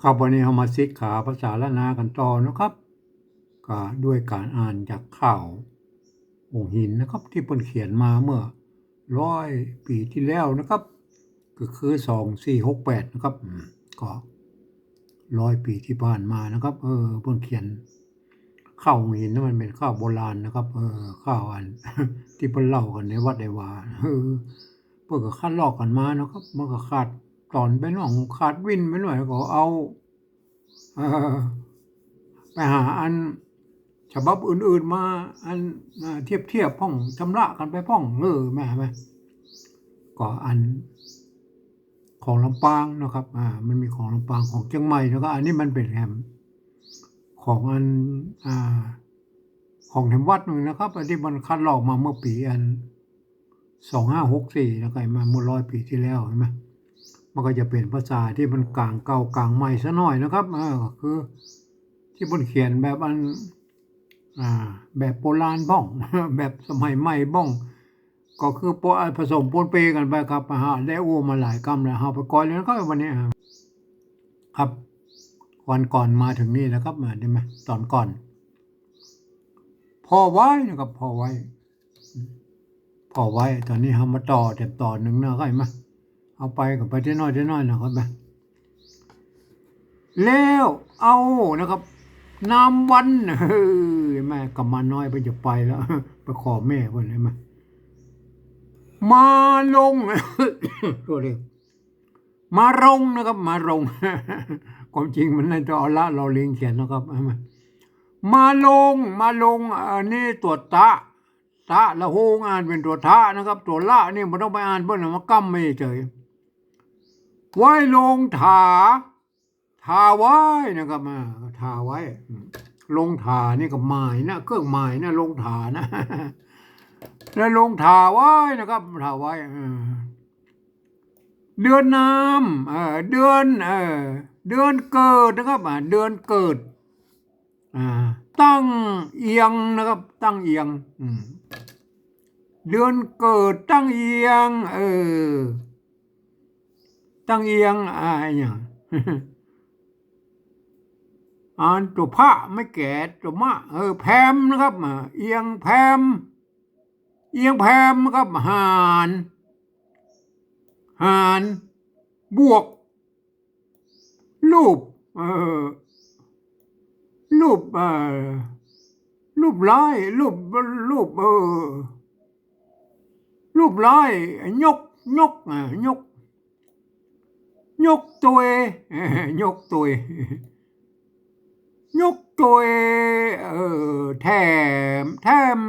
ครับวันนี้เรามาศึกษาภาษาล้านนากันต่อนะครับก็ด้วยการอ่านจากข่าวองค์หินนะครับที่เพิ่นเขียนมาเมื่อ100 ปีที่แล้วนะครับก็คือ2468นะครับก็100 ปีที่ผ่านมานะครับเพิ่นเขียนข่าวองค์หินนั้นมันเป็นข่าวโบราณนะครับข่าวอัน ที่เพิ่นเล่ากันในวัดในวาเพิ่นก็คัดลอกกันมานะครับมันก็ขาดตอนไปหน่องขาดวินไปหน่อยก็เอา เออไปหาอันฉบับอื่นๆมาอันเทียบพ้องชำระกันไปพ้องแม่ก็อันของลำปางนะครับมันมีของลำปางของเชียงใหม่แล้วก็อันนี้มันเป็นแฮมของอันของแถมวัดหนึ่งนะครับอันที่มันคัดลอกมาเมื่อปีอัน2564แล้วก็มาเมื่อ100 ปีที่แล้วเห็นไหมมันก็จะเป็นภาษาที่มันกลางเก่ากลางใหม่ซะหน่อยนะครับก็คือที่เพิ่นเขียนแบบอันแบบโบราณบ้อง แบบสมัยใหม่บ้องก็คือผสมปนเปกันไปครับได้อู้มาหลายกรรมแล้วเฮาไปก่อนแล้วก็วันนี้ครับวันก่อนมาถึงนี่แล้วครับได้ไหมตอนก่อนพอไว้นะครับพอไว้ตอนนี้เฮามาต่อแต่ตอนหนึ่งนะก็เห็นไหมเอาไปกับไปได้น้อยนะครับนะแล้วเอานะครับน้ำวันแม่กำมาน้อยไปจะไปแล้วไปขอแม่คนเลยมาลง ตัวเล็กมารงนะครับมารง ความจริงมันน่าจะเอาละเราเลียงเขียนนะครับมาลงอันนี้ตัวตะละโหงอ่านเป็นตัวทะนะครับตัวละนี่มันต้องไปอ่านเพื่อนมากั้มไม่เฉยไว้ลงทาไว้นะครับทาไว้ลงทานี่ก็หมายนะเครื่องหมายนะลงทานะ แล้วลงทาไว้นะครับทาไว้เดือนน้ำเดือนเกิดนะครับเดือนเกิดตั้งเอียงนะครับตั้งเอียงเดือนเกิดตั้งเอียงตั้งเอียงอย่างอ่านตัวพระไม่แก่ตัวมะแพมนะครับเอียงแพมนะครับหารบวกรูปรูปรูปร้ายรูปรูปร้ายยกตัวยกตัวยกตัวแถม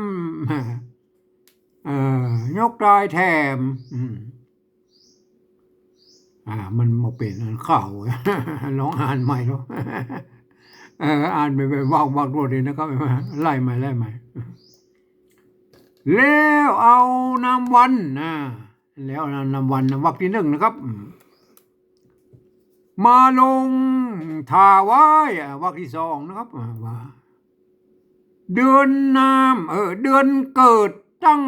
ยกได้แถมมันมาเป็นอันข่าว ลองอ่านใหม่เนาะ อ่านไปวางรวดเลยนะครับไล่ใหม่แล้วเอานำวันแล้วนำวันวรรคที่1นะครับมาลงทาไว้วรรคที่2นะครับว่าเดือนน้ำเดือนเกิดตั้ง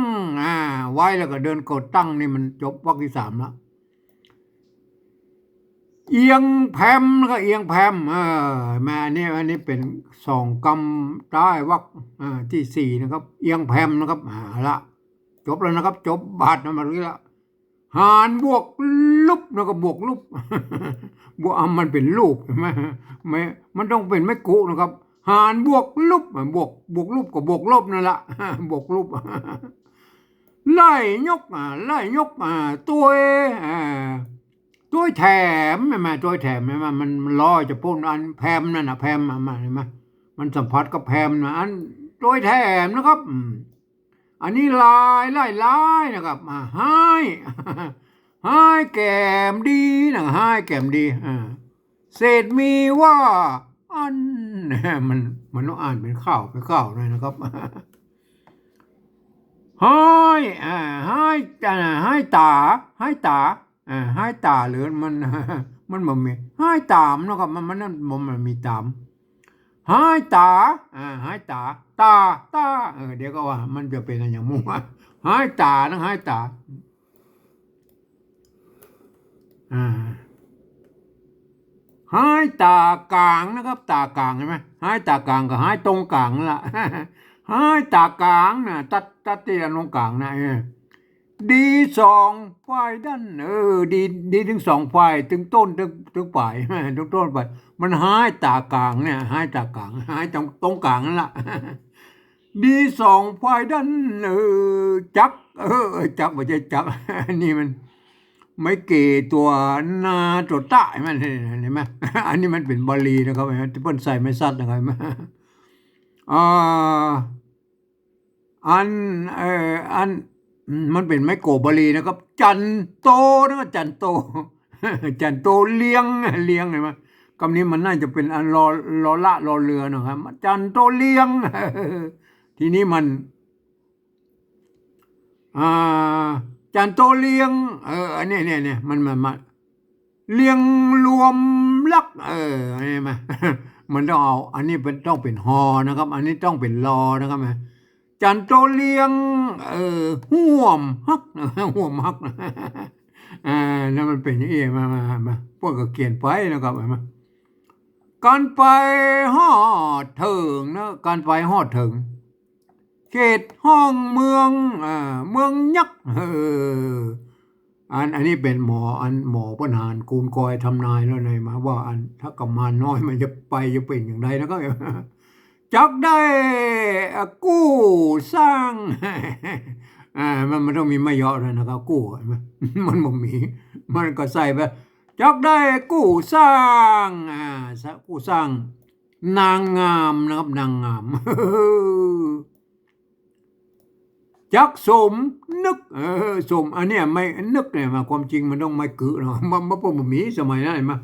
ไว้แล้วก็เดือนเกิดตั้งนี่มันจบวรรคที่3แล้วเอียงแพมก็เอียงแพมมาอันนี้เป็น2 กรรมได้วรรคที่4นะครับเอียงแพมนะครับละจบแล้วนะครับจบบาทมาเรื่อยละหารบวกลุบแล้วก็บวกลุบ บวกมันเป็นรูปใช่ไหมไม่มันต้องเป็นไม่กุนะครับหารบวกลุบบวกลุบกับบวกลบนั่นละ บวกลุบ ไล่ยกตัวแถมตัวแถมมันลอยจะพ่นอันแพมนั่นนะแพมมาเห็นไหมมันสัมผัสกับแพมนะอันตัวแถมนะครับอันนี้ลายนะครับให้แก้มดีนะให้แก้มดีเศษมีว่าอัน มันต้องอ่านเป็นข้าวหน่อยนะครับ ให้ตาหรือมัน มันบ่มีให้ตามนะครับมันนั่นมันมีตามให้ตาตาเดี๋ยวก็ว่ามันจะเป็นอะไรอย่างมุ่งให้ตานะให้ตา หายตากลางนะครับตากลางเห็นไหมหายตากลางกับหายตรงกลางนั่นละ หายตากลางนะตัดเตียนตรงกลางนะดีสองฝ่ายด้านดีถึงสองฝ่ายถึงต้นถึงปลาย ถึงต้นไปมันหายตากลางเนี่ยหายตากลางหายตรงกลางนั่นละ ดีสองฝ่ายด้านจักจักไม่ใช่จัก อันนี้มันไม่เกตัวนาตัวตะมันเห็นไหม อันนี้มันเป็นบาลีนะครับที่เพิ่นใส่ไม่ซัดนะครับ อ่าอันอันมันเป็นไมโกบาลีนะครับจันโตนะครับจันโต จันโตเลี้ยงเห็นไหมคำนี้มันน่าจะเป็นอันรอละรอเรือนะครับจันโตเลี้ยง ทีนี้มันอ่าจันโตเลี้ยงอันนี้เนี่ยมันเลี้ยงรวมลักอันนี้มา มันต้องเอาอันนี้เป็นต้องเป็นฮอนะครับ อันนี้ต้องเป็นรอนะครับจันโตเลียงห่วมฮัก ห่วมฮัก แล้วมันเป็นอย่างนี้มาพวกก็เขียนไปนะครับมาการไปฮอดถึงนะการไปฮอดถึงเขตห้องเมืองเมืองยักษ์อันนี้เป็นหมอปัญหารกูลกอยทำนายแล้วนายมาว่าถ้ากำมานน้อยมันจะเป็นอย่างไรนะครับ จักได้กู้สร้าง มันต้องมีไม่เยอะเลยนะครับกู้ มันบ่มีมันก็ใส่ไปจักได้กู้สร้างกู้สร้างนางงามนะครับนางงาม จักสมนึกสมอันเนี้ยไม่นึกเนี่ยมาความจริงมันต้องไม่เกิดเนาะมันบ่มีสมัยนั้นมา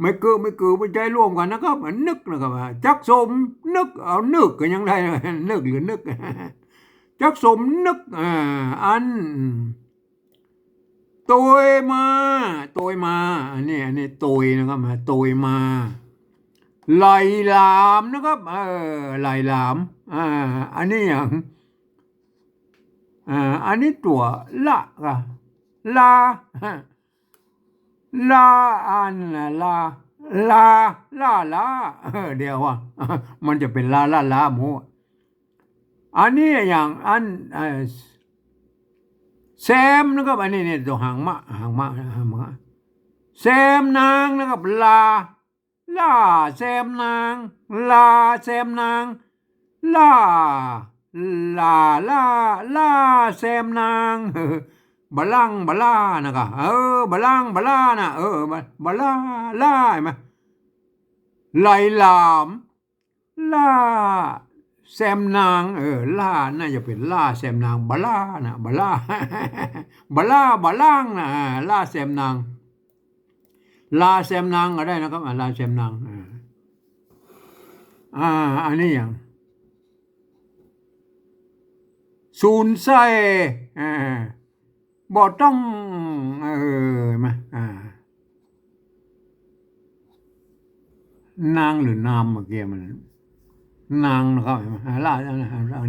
ไม่เกิดมันใจร่วมกันนะครับนึกนะครับจักสมนึกเอานึกก็ยังได้ นึกหรือนึก จักสมนึกอันโตยมาอันนี้โตยนะครับโตยมาไหลหลามนะครับไหลหลามอันนี้อย่างอันนี้ตัวละก็ลาลาอันลาลาลาเดี๋ยวว่า มันจะเป็นลาหมูอันนี้อย่างอันแซมนะครับอันนี้เนี่ยตัวหางมะแซมนางนะครับลาแซมนางลาแซมนางลาลาลาแซมนาง บลังบลานะครับบลังบลานะบลาลาไหมไหลหลามลาแซมนางล่าน่าจะเป็นล่าแซมนางบลานะบลา บลังนะล่าแซมนางลาแซมนางก็ได้นะครับลาแซมนางอันนี้อย่างศูนย์ไส้บ่ต้องมานางหรือนามเมื่อกี้มันนางนะครับล่า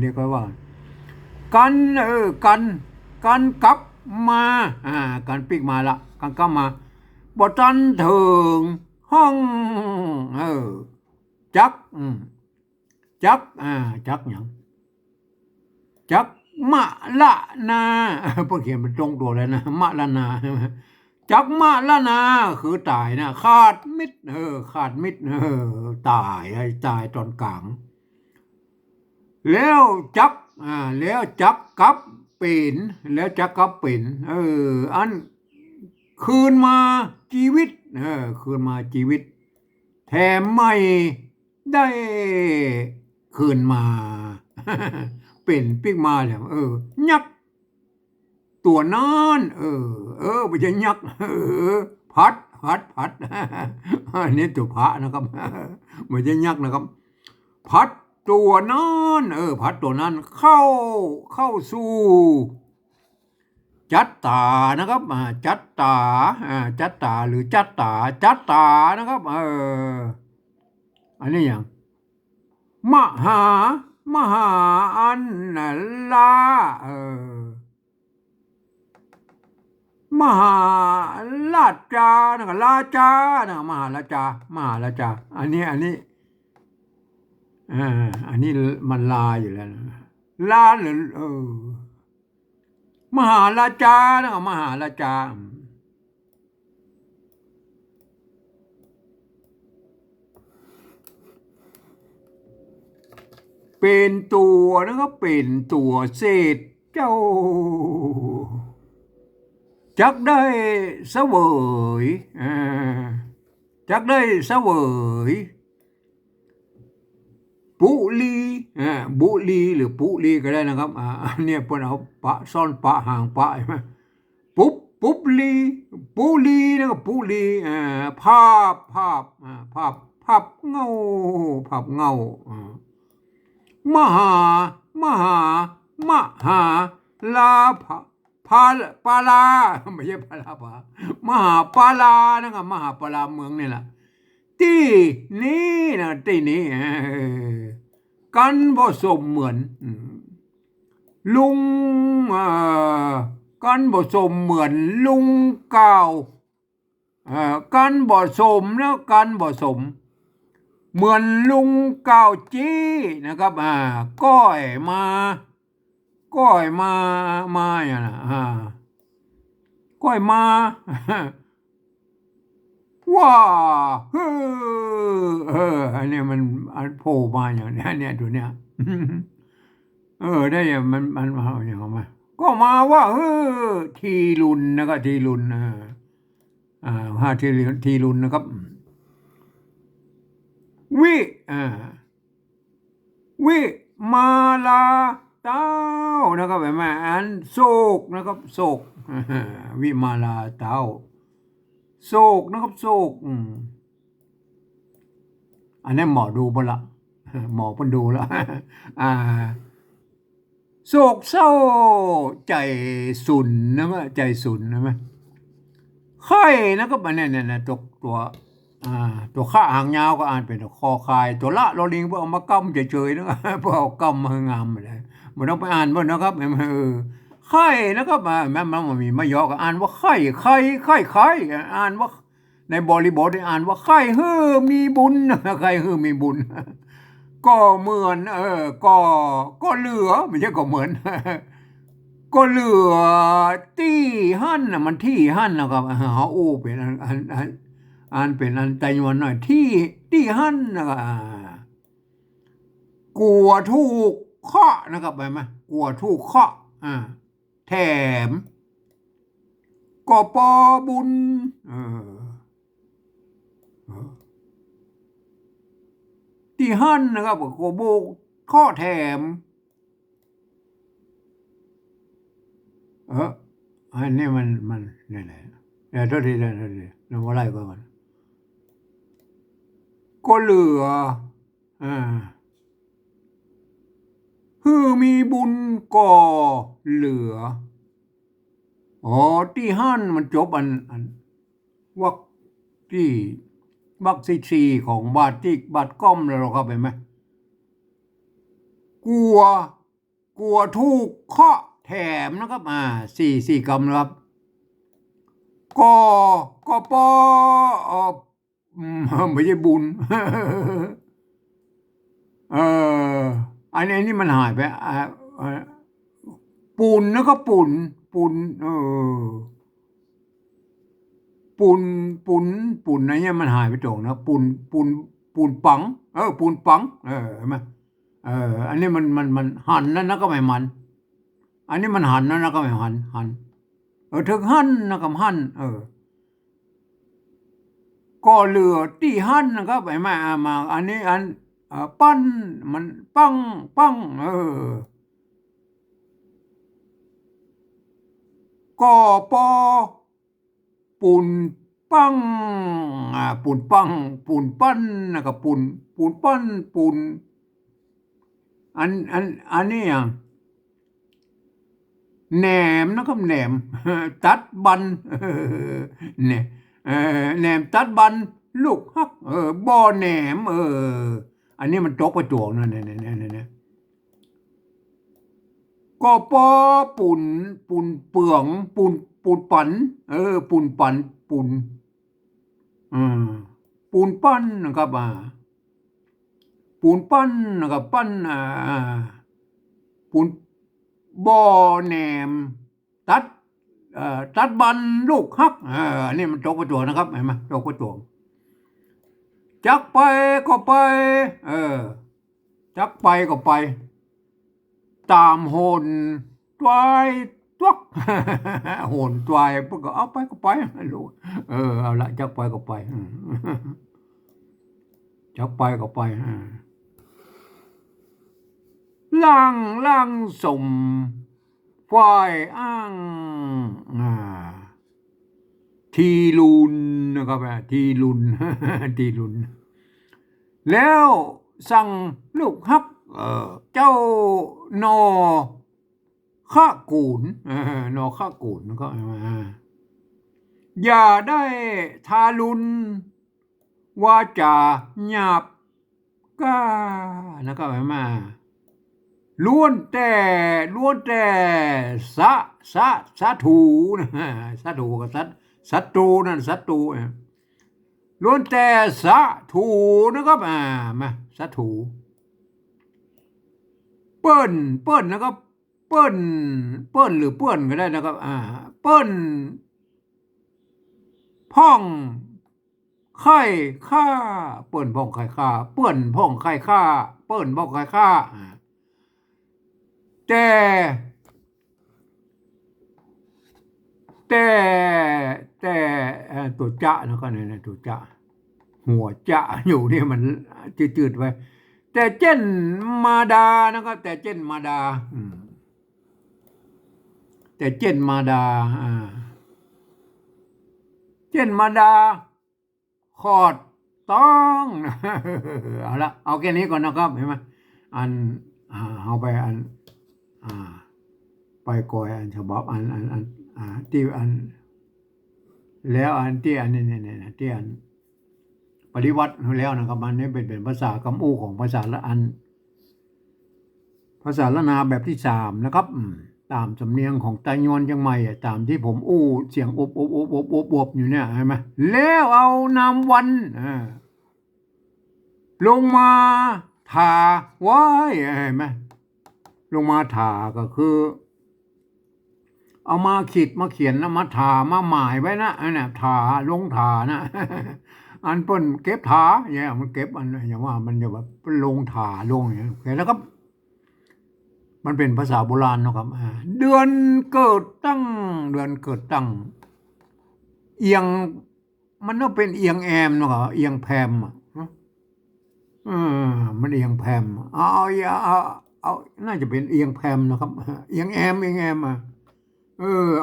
เรียกว่ากันกันกลับมากันปิกมาละกันกลับมาบ่ทันถึงห้องจักจักอย่างจักมะละนาพวกเขียนเป็นตรงตัวเลยนะมะละนาจักมะละนาคือตายนะขาดมิดขาดมิดตายตอนกลางแล้วจักกับปิ่นแล้วจักกับปิ่นอันคืนมาชีวิตคืนมาชีวิตแถมไม่ได้คืนมา เป็นปิ๊กมาแล้วยักษ์ตัวนอนไม่ใช่ยักษ์พัด อันนี้ตัวพระนะครับ ไม่ใช่ยักษ์นะครับพัดตัวนอนพัดตัวนั้นเข้าสู่จัตตานะครับจัตตาหรือจัตตานะครับอันนี้อย่างมหาอันลา มหาราชานะก็ราชานะมหาราชามหาราชาอันนี้อันนี้มันลาอยู่แล้วนะลาหรือมหาราชานะก็มหาราชาเป็นตัวนะครับเป็นตัวเศษเจ้าจักได้เสวยจักได้เสวยปุลีบุลีหรือปุลีก็ได้นะครับอันเนี้ยเพิ่นเอาปะซ่อนปะห่างปะใช่ไหมปุ๊บลีปุลีนะครับปุลีภาพเงาภาพเงาอ่ามหามหามหาลาภาพาปาลาไม่ใช่พาลาภามหาปาลานะครับมหาปาลาเมืองนี่แหละที่นี้นะที่นี้กันผสมเหมือนลุงกันผสมเหมือนลุงเก่ากันผสมนะกันผสมเหมือนลุงเก่าจี้นะครับก้อยมาอย่างนะก้อยมาว้าอันนี้มันโผล่มาอย่างนี้เนี่ยตัวเนี้ยได้อย่างมันมาอย่างมาก็มาว่าทีรุนนะครับทีรุนทีรุนนะครับวิวิมาลาเต้านะครับแบบมาอันโศกนะครับโศกวิมาลาเต้าโศกนะครับโศกอันนี้หมอดูบ่ละหมอเพิ่นดูแล้วโศกเศร้าใจสุนนะมั้ยใจสุนนะมั้ยไข่นะครับอันนี้เนี่ยตัวข้าหางยาวก็อ่านเป็นคอคายตัวละลอลิงเพื่อเอามากำเฉยๆนะเพื่อเอากำมางามเลยบ่ต้องไปอ่านบ่นะครับไข่นะครับมันมีมะยอก็อ่านว่าไข่อ่านว่าในบริบทได้อ่านว่าไข่มีบุญไข่มีบุญก็เหมือนก็เหลือไม่ใช่ก็เหมือนก็เหลือที่หั่นน่ะมันที่หั่นนะครับเป็นอันเป็นอันไตยวนหน่อยที่หั่นนะครับกลัวถูกเคาะนะครับไปไหมกลัวถูกเคาะแถมก็ปอบุญที่หั่นนะครับก็โบกข้อแถมอันนี้มันนี่แหละโทษทีเราว่าไรก่อนก็เหลือมีบุญก็เหลือที่หั่นมันจบอันวักที่วักสี่ของบาทก้อมแล้วเราเข้าไปไหมกลัวถูกเคาะแถมนะครับสี่กรรมนะครับก็ปอไม่ใช่บุญอันนี้มันหายไปปุ่นแล้วก็ปุ่นปุ่นอะไรเงี้ยมันหายไปตรงนะปุ่นปังปุ่นปังเห็นไหมอันนี้มันหันแล้วนะก็ไม่มันอันนี้มันหันแล้วนะก็ไม่หันถึงหันนะกับหันก็เหลือที่หันนะครับไอ้มาอันนี้ปั้นมันปังก็ปอปุ่นปังปุ่นปังปุ่นปั้นนะครับปุ่นปั้นปุ่นอันนี้อย่างแหนมนะครับแหนมตัดบันเนี่ยแหนมตัดบันลูกฮักบ่อแหนมอันนี้มันตกประจวบนั่นเนี่ยก็ปอปุ่นเปลืองปุ่น ปูนปั่นปูนปั่นปูนอืมปูนปั้นนะครับปูนปั้นนะครับปั้นปูนบ่อแหนมตัดตัดบันลูกฮักอันนี้มันตกประจวบนะครับเห็นไหมตกประจวบจักไปก็ไปจักไปก็ไปตามโหนตวายตวก โหนตวายพวกก็เอาไปก็ไปลูกเอาละจักไปก็ไปจักไปก็ไปล่างสมฝ่ายอ้างทีลุนนะครับทีลุน ทีลุนแล้วสั่งลูกฮักเจ้านอข้ากูนนอข้ากูนก็อย่าได้ทารุณว่าจะหยาบก้านะครับมาล้วนแต่สะถูนะสะถูกับศัตรูนั่นศัตรูล้วนแต่สะถูนะครับมาสะถูเปิ้นนะครับเปิ้นหรือเปิ้นก็ได้นะครับเปิ้นพ่องไข่ข้าเปิ้นพ่องไข่ข้าเปิ้นพ่องไข่ข้าเปิ้นพ่องไข่ข้าแต่ตัวจะนะครับเนี่ยตัวจะหัวจะอยู่เนี่ยมันจืดๆไว้แต่เจนมาดานะครับแต่เจนมาดาแต่เจนมาดาเจนมาดาขอดต้องเอาละเอาแค่นี้ก่อนนะครับเห็นไหมเอาไปไปก่อยฉบับที่แล้วที่นี่ที่ปฏิวัติแล้วนะครับมันนี่เป็นภาษากำอู้ของภาษาละนาแบบที่3นะครับตามสำเนียงของไต้ยวนเชียงใหม่ตามที่ผมอู้เสียงอบอยู่เนี่ยเห็นไหมแล้วเอานามวันลงมาถาไว้เห็นไหมลงมาถาก็คือเอามาขีดมาเขียนแล้วมาถามาหมายไว้นะเนี่ยถาลงถานะอันเปิ้นเก็บถาเนี่ยมันเก็บอันอย่างว่ามันจะแบบลงถาลงอย่างนี้แล้วครับมันเป็นภาษาโบราณนะครับเดือนเกิดตั้งเอียงมันต้องเป็นเอียงแอมนะครับเอียงแพมมันเอียงแพมเอาน่าจะเป็นเอียงแพมนะครับเอียงแอมเ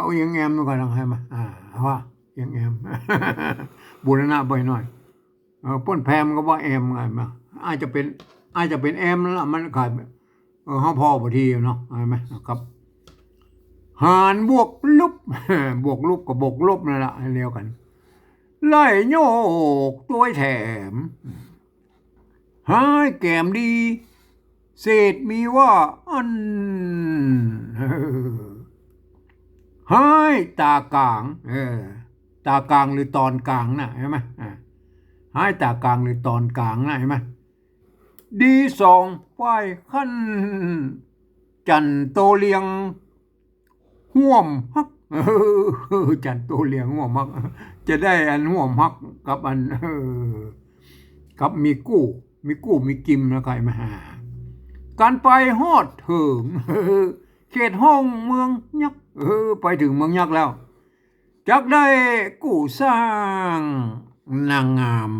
อาเอียงแอมก่อนให้มาว่าเอียงแอมบูรณะไปหน่อยป้นแพมก็ว่าแอมไงมาอาจจะเป็นแอมแล้วมันขายห้องพ่อบทีเนาะใช่ไหมครับหารบวกลบกับบวกลบนั่นแหละเรียวกันไล่โยกตัวแถมหายแก้มดีเศษมีว่าอันหายตากลางตากลางหรือตอนกลางนะเห็นไหมหายตากลางหรือตอนกลางนะเห็นไหมดี2ฝ่ายขั้นจันโตเลียงห่วมฮักจันโตเลียงห่วมฮักจะได้อันห่วมฮักกับอันกับมีกู้มีกิมนะใครมาการไปฮอดถึงเขตห้องเมืองยักษ์ไปถึงเมืองยักษ์แล้วจักได้กู้สร้างนางงาม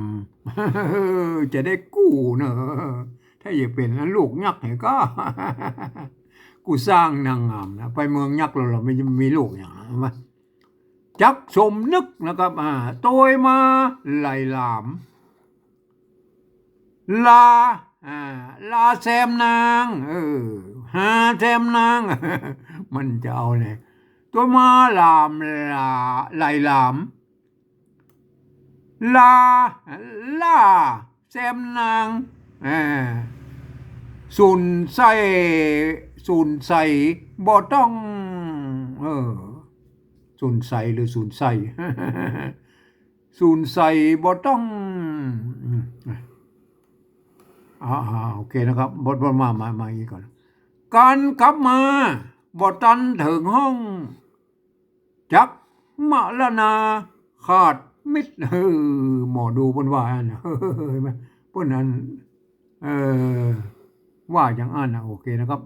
จะได้กู้เนอะถ้าอย่าเป็นลูกยักษ์เนี่ยก็กูสร้างนางงามนะไปเมืองยักษ์เราไม่มีลูกอย่างนั้นมาจักสมนึกนะครับโตยมาไหลหลามลาแซมนางหาแซมนางมันจะเอาเนี่ยตัวมาไหลหลามลาแซมนางสุนใส่บ่ต้อง สูญใส่หรือสูญใส่ สูญใส่บ่ต้องโอเคนะครับบทมาอีกก่อนการกลับมาบ่ตันถึงห้องจักมะละนาขาดมิตรหมอดูบนว่าอันเห็นไหมพวกนั้นว่าอย่างอันนะโอเคนะครับ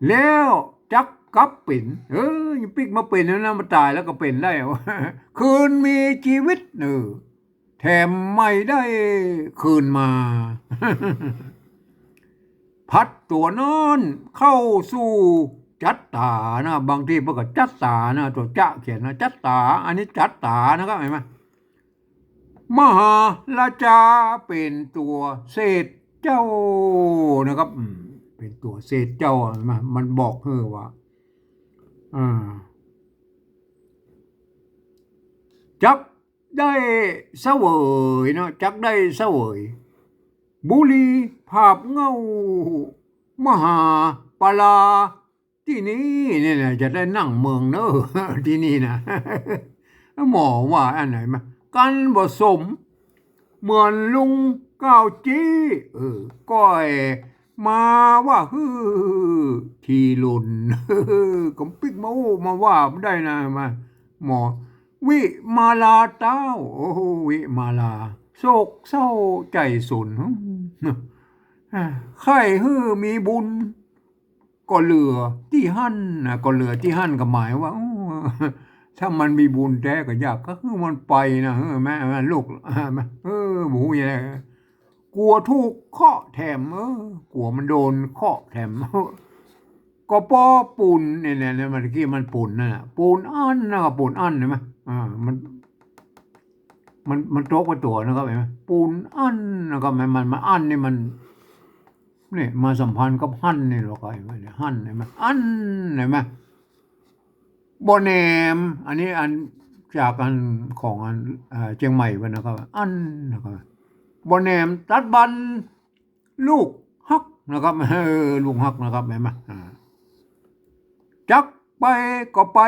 แล้วจักกับเป็นยังปิกมาเป็นแล้วนะมาตายแล้วก็เป็นได้ คืนมีชีวิตแถมไม่ได้คืนมา พัดตัวนอนเข้าสู่จัตตานะบางทีมันก็จัตตานะตัวจะเขียนนะจัตตาอันนี้จัตตานะครับเห็นไหมมหาราชาเป็นตัวเศษเจ้านะครับเป็นตัวเศษเจ้ามันบอกว่าจักได้เสวยนะจักได้เสวยบุรีภาพเงามหาปลาที่นี่เนี่ยจะได้นั่งเมืองเนอะที่นี่นะ หมอว่าอันไหนมากันผสมเหมือนลุงก้าวจี้ก้อยมาว่าทีลุน ก็ปิกมาว่าไม่ได้นะมาหมอวิมาลาเต้าวิมาลาโศกเศร้าใจสุนใครมีบุญก็เหลือที่หั่นนะก็เหลือที่หั่นก็หมายว่าถ้ามันมีบุญแท้ก็ยากก็คือมันไปนะแม่ลูกหมูอย่างไรกลัวถูกเคาะแถมกลัวมันโดนเคาะแถมก็ปอปูนเนี่ยมันกี้มันปูนน่ะปูนอันนะครับปูนอันเห็นไหมมันโต๊ะกว่าตัวนะครับเห็นไหมปูนอันนะครับมันอันนี่มันนี่มาสัมพันธ์กับหั่นนี่หรอกไอ้เนี่ยหั่นเห็นไหมอันเห็นไหมบ่แหนมอันนี้อันจากอันของอันเชียงใหม่วันนะครับอันนะครับบ่แหนมตัดบันลูกฮักนะครับลูกฮักนะครับเห็นไหมจักไปก็ไป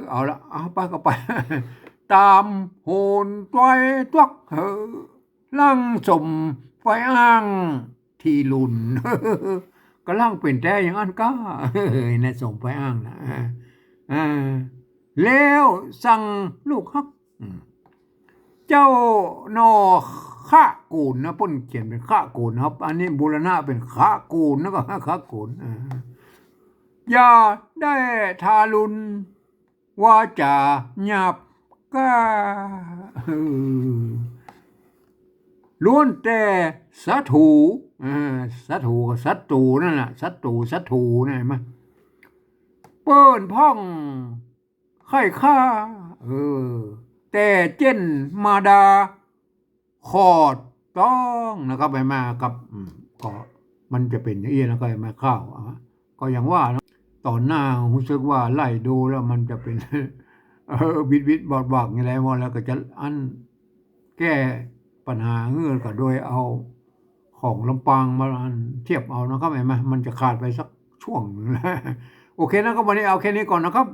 เอาละเอาไปก็ไป ตามโหนต้อยตวักลั่งสมไฟอ้างทีลุน ก็ลั่งเป็นแต่อย่างอันก็ในสมไฟอ้างนะแล้วสั่งลูกฮักเจ้านอข้ากูลนะป้นเขียนเป็นข้ากูลครับอันนี้บูรณะเป็นข้ากูลนะก็ข้ากูลอย่าได้ทารุณว่าจะหยาบก็ล้วนแต่สัตถูสัตถูกับสัตตูนั่นแหละสัตถูนี่เห็นไหมเปิ้นพ่องไข่ข้าแต่เจนมาดาขอดต้องนะครับไปมากับก็มันจะเป็นอย่างนี้นะก็มาข้าวก็อย่างว่านะตอนหน้ารู้สึกว่าไล่ดูแล้วมันจะเป็นวิดบอดบักอย่างไรหมดแล้วก็จะอันแก้ปัญหาเงื่อนก็โดยเอาของลำปางมาเทียบเอานะครับเห็นไหมมันจะขาดไปสักช่วงนึงโอเคนะครับวันนี้เอาแค่นี้ก่อนนะครับ